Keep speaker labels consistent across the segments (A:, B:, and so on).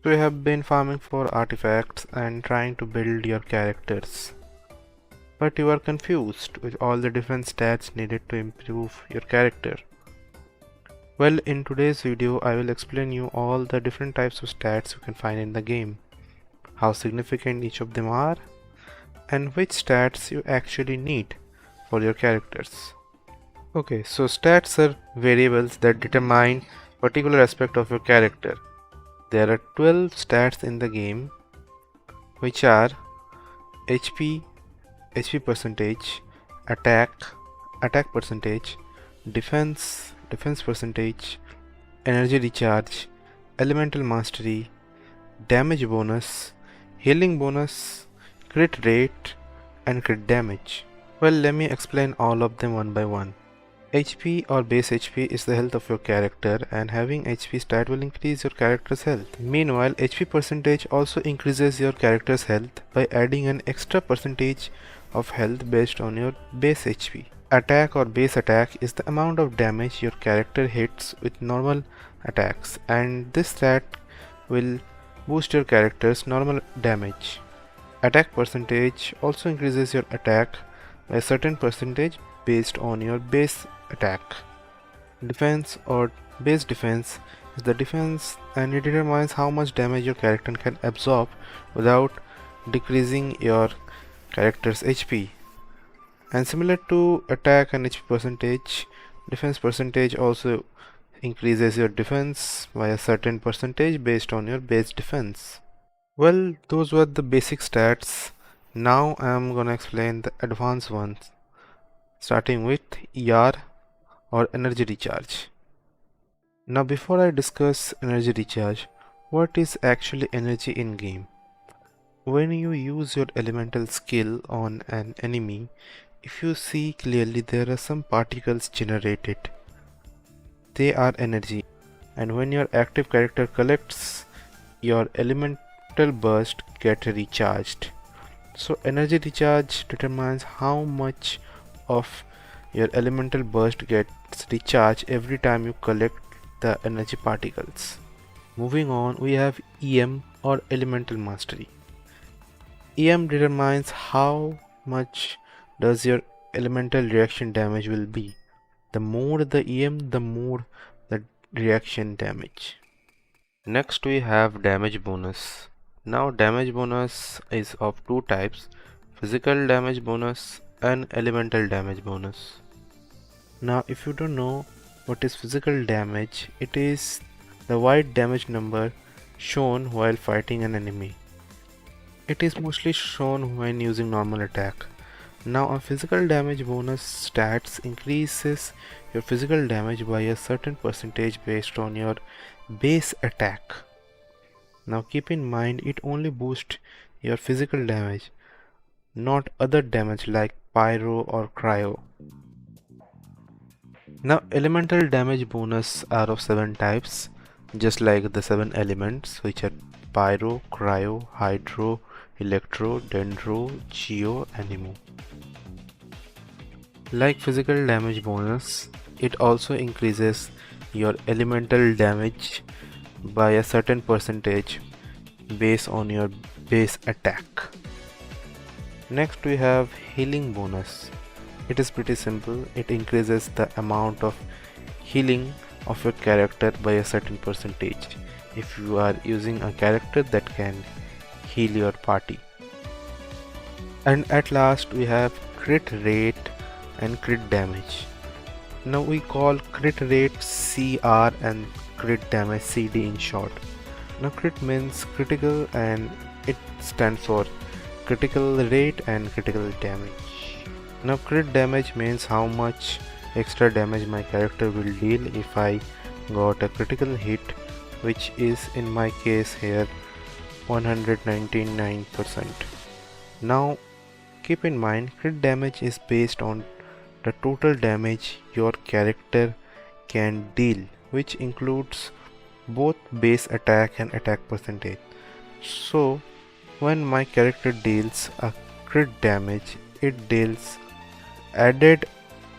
A: So you have been farming for artifacts and trying to build your characters. But you are confused with all the different stats needed to improve your character. Well, in today's video, I will explain you all the different types of stats you can find in the game, how significant each of them are, and which stats you actually need for your characters. Okay, so stats are variables that determine particular aspect of your character. There are 12 stats in the game, which are HP, HP percentage, attack, attack percentage, defense percentage, energy recharge, elemental mastery, damage bonus, healing bonus, crit rate, and crit damage. Well, let me explain all of them one by one. HP or base HP is the health of your character, and having HP stat will increase your character's health. Meanwhile, HP percentage also increases your character's health by adding an extra percentage of health based on your base HP. Attack or base attack is the amount of damage your character hits with normal attacks, and this stat will boost your character's normal damage. Attack percentage also increases your attack by a certain percentage based on your base attack. Defense or base defense is the defense, and it determines how much damage your character can absorb without decreasing your character's HP. And similar to attack and HP percentage, defense percentage also increases your defense by a certain percentage based on your base defense. Well, those were the basic stats. Now I am gonna explain the advanced ones, starting with ER or energy recharge. Now before I discuss energy recharge, what is actually energy in game? When you use your elemental skill on an enemy, if you see clearly, there are some particles generated. They are energy, and when your active character collects, your elemental burst gets recharged. So energy recharge determines how much of your elemental burst gets recharged every time you collect the energy particles. Moving on, we have EM or elemental mastery. EM determines how much does your elemental reaction damage will be. The more the EM, the more the reaction damage. Next we have damage bonus. Now damage bonus is of two types: physical damage bonus and elemental damage bonus. Now if you don't know what is physical damage, it is the white damage number shown while fighting an enemy. It is mostly shown when using normal attack. Now a physical damage bonus stats increases your physical damage by a certain percentage based on your base attack. Now keep in mind, it only boosts your physical damage, not other damage like pyro or cryo. Now elemental damage bonus are of 7 types, just like the 7 elements, which are pyro, cryo, hydro, electro, dendro, geo, anemo. Like physical damage bonus, it also increases your elemental damage by a certain percentage based on your base attack. Next we have healing bonus. It is pretty simple. It increases the amount of healing of your character by a certain percentage if you are using a character that can heal your party. And at last we have crit rate and crit damage. Now we call crit rate CR and crit damage CD in short. Now crit means critical, and it stands for critical rate and critical damage. Now crit damage means how much extra damage my character will deal if I got a critical hit, which is in my case here 199%. Now keep in mind, crit damage is based on the total damage your character can deal, which includes both base attack and attack percentage. So when my character deals a crit damage, it deals added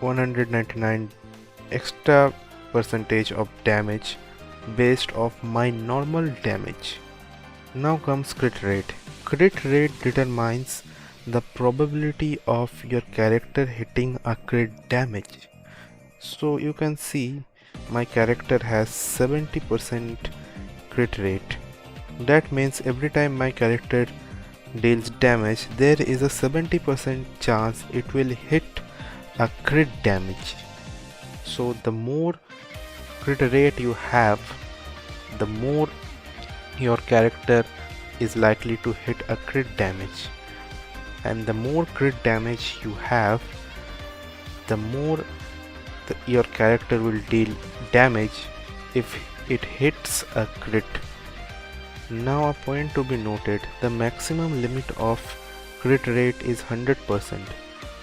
A: 199 extra percentage of damage based off my normal damage. Now comes crit rate. Crit rate determines the probability of your character hitting a crit damage. So you can see my character has 70% crit rate. That means every time my character deals damage, there is a 70% chance it will hit a crit damage. So the more crit rate you have, the more your character is likely to hit a crit damage, and the more crit damage you have, the more your character will deal damage if it hits a crit. Now a point to be noted, the maximum limit of crit rate is 100%,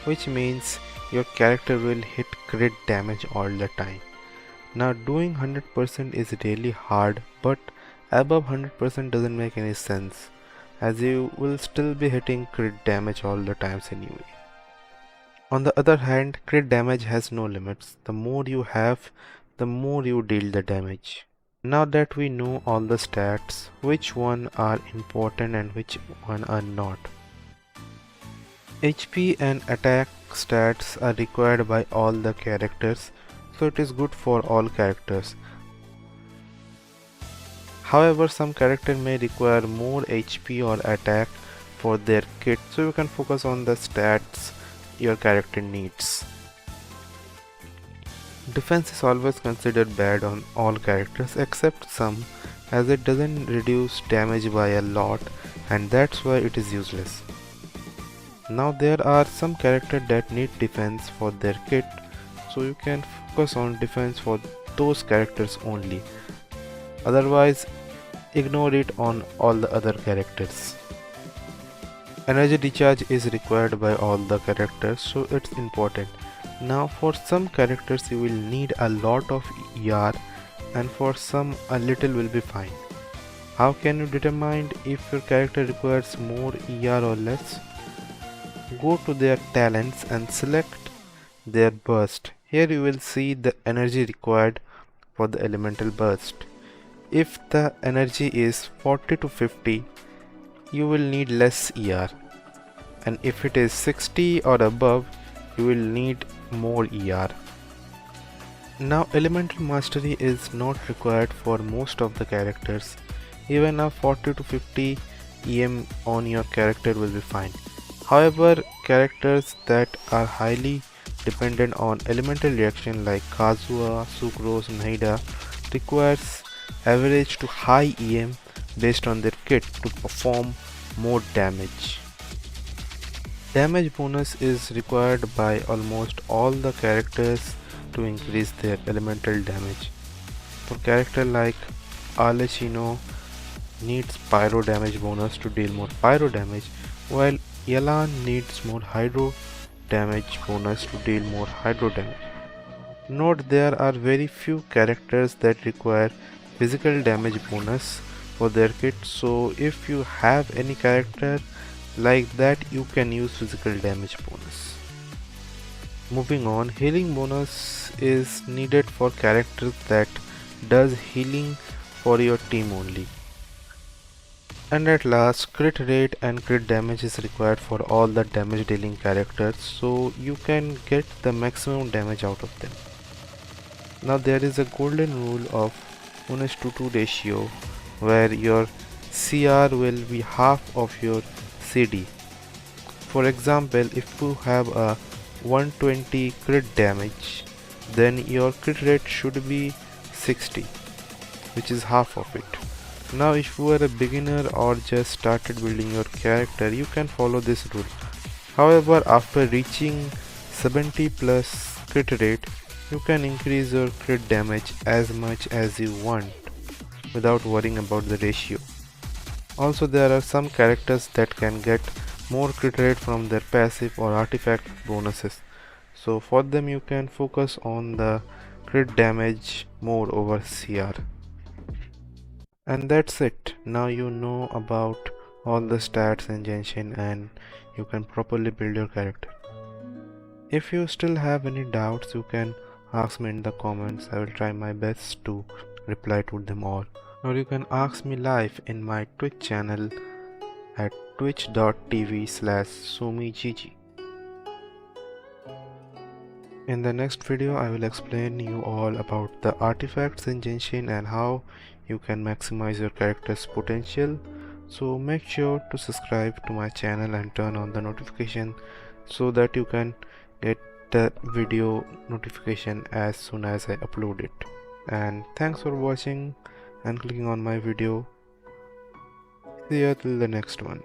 A: which means your character will hit crit damage all the time. Now doing 100% is really hard, but above 100% doesn't make any sense, as you will still be hitting crit damage all the times anyway. On the other hand, crit damage has no limits. The more you have, the more you deal the damage. Now that we know all the stats, which one are important and which one are not. HP and attack stats are required by all the characters, so it is good for all characters. However, some character may require more HP or attack for their kit, so you can focus on the stats your character needs. Defense is always considered bad on all characters except some, as it doesn't reduce damage by a lot, and that's why it is useless. Now there are some characters that need defense for their kit, so you can focus on defense for those characters only. Otherwise, ignore it on all the other characters. Energy recharge is required by all the characters, so it's important. Now for some characters you will need a lot of ER, and for some a little will be fine. How can you determine if your character requires more ER or less? Go to their talents and select their burst. Here you will see the energy required for the elemental burst. If the energy is 40 to 50, you will need less ER, and if it is 60 or above, you will need more ER. Now elemental mastery is not required for most of the characters. Even a 40 to 50 EM on your character will be fine. However, characters that are highly dependent on elemental reaction like Kazuha, Sucrose, Nahida requires average to high EM based on their kit to perform more damage. Damage bonus is required by almost all the characters to increase their elemental damage. For character like Alechino needs pyro damage bonus to deal more pyro damage, while Yelan needs more hydro damage bonus to deal more hydro damage. Note there are very few characters that require physical damage bonus for their kit, so if you have any character like that, you can use physical damage bonus. Moving on, healing bonus is needed for characters that does healing for your team only. And at last, crit rate and crit damage is required for all the damage dealing characters, so you can get the maximum damage out of them. Now there is a golden rule of 1:2 ratio where your CR will be half of your CD. For example, if you have a 120 crit damage, then your crit rate should be 60, which is half of it. Now if you are a beginner or just started building your character, you can follow this rule. However, after reaching 70 plus crit rate, you can increase your crit damage as much as you want without worrying about the ratio. Also, there are some characters that can get more crit rate from their passive or artifact bonuses, so for them you can focus on the crit damage more over CR. And that's it. Now you know about all the stats in Genshin and you can properly build your character. If you still have any doubts, you can ask me in the comments. I will try my best to reply to them all. or you can ask me live in my Twitch channel at twitch.tv/sumigg. In the next video, I will explain you all about the artifacts in Genshin and how you can maximize your character's potential. So make sure to subscribe to my channel and turn on the notification so that you can get the video notification as soon as I upload it. And thanks for watching and clicking on my video. See you till the next one.